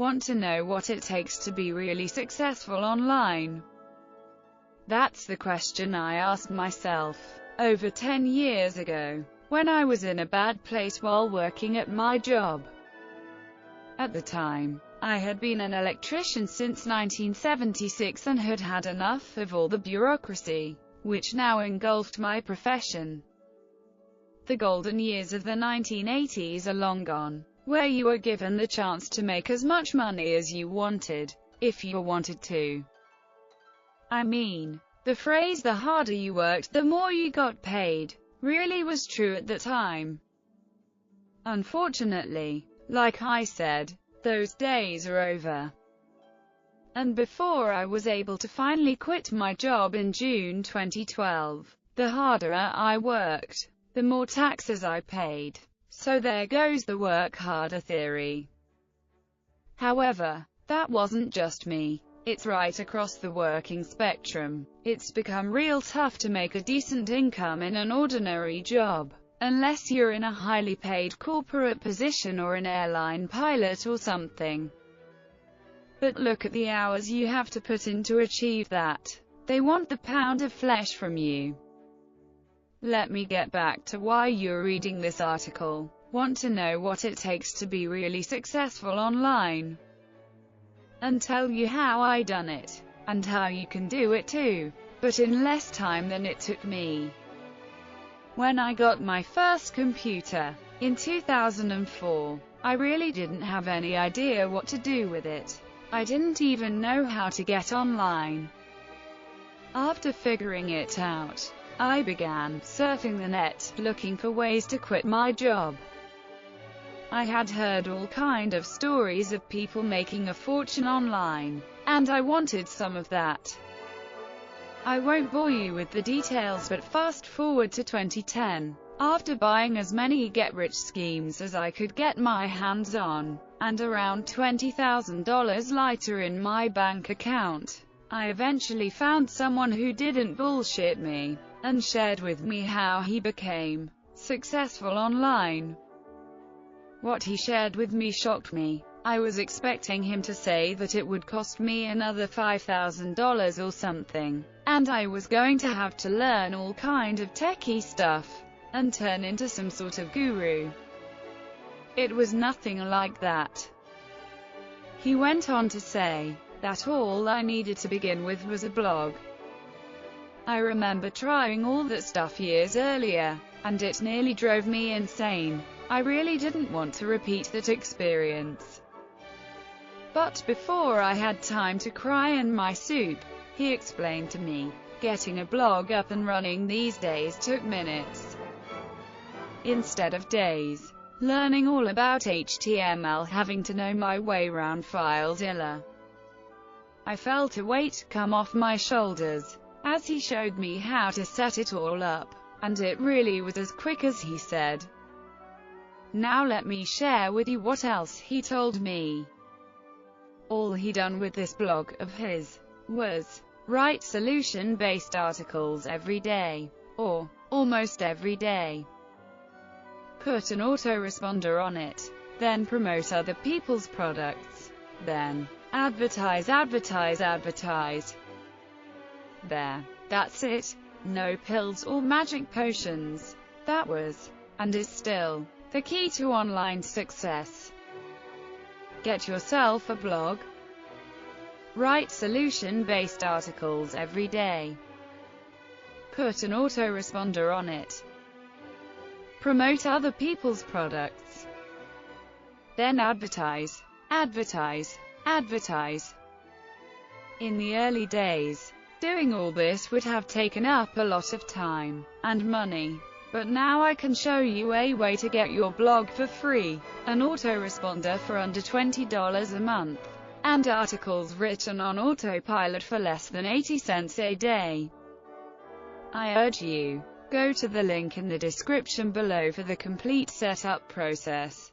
Want to know what it takes to be really successful online? That's the question I asked myself over 10 years ago, when I was in a bad place while working at my job. At the time, I had been an electrician since 1976 and had had enough of all the bureaucracy, which now engulfed my profession. The golden years of the 1980s are long gone, where you were given the chance to make as much money as you wanted, if you wanted to. I mean, the phrase "the harder you worked, the more you got paid" really was true at the time. Unfortunately, like I said, those days are over. And before I was able to finally quit my job in June 2012, the harder I worked, the more taxes I paid. So there goes the work harder theory. However, that wasn't just me. It's right across the working spectrum. It's become real tough to make a decent income in an ordinary job, unless you're in a highly paid corporate position or an airline pilot or something. But look at the hours you have to put in to achieve that. They want the pound of flesh from you. Let me get back to why you're reading this article. Want to know what it takes to be really successful online? And tell you how I done it, and how you can do it too, but in less time than it took me. When I got my first computer, in 2004, I really didn't have any idea what to do with it. I didn't even know how to get online. After figuring it out, I began surfing the net, looking for ways to quit my job. I had heard all kind of stories of people making a fortune online, and I wanted some of that. I won't bore you with the details, but fast forward to 2010. After buying as many get-rich schemes as I could get my hands on, and around $20,000 lighter in my bank account, I eventually found someone who didn't bullshit me, and shared with me how he became successful online. What he shared with me shocked me. I was expecting him to say that it would cost me another $5,000 or something, and I was going to have to learn all kind of techie stuff, and turn into some sort of guru. It was nothing like that. He went on to say that all I needed to begin with was a blog. I remember trying all that stuff years earlier, and it nearly drove me insane. I really didn't want to repeat that experience. But before I had time to cry in my soup, he explained to me, getting a blog up and running these days took minutes instead of days. Learning all about HTML, having to know my way around FileZilla. I felt a weight come off my shoulders as he showed me how to set it all up, and it really was as quick as he said. Now let me share with you what else he told me. All he done with this blog of his was write solution-based articles every day, or almost every day. Put an autoresponder on it, then promote other people's products, then advertise, advertise, advertise. There. That's it. No pills or magic potions. That was, and is still, the key to online success. Get yourself a blog. Write solution-based articles every day. Put an autoresponder on it. Promote other people's products. Then advertise, advertise, advertise. In the early days, doing all this would have taken up a lot of time and money. But now I can show you a way to get your blog for free, an autoresponder for under $20 a month, and articles written on autopilot for less than 80 cents a day. I urge you, go to the link in the description below for the complete setup process.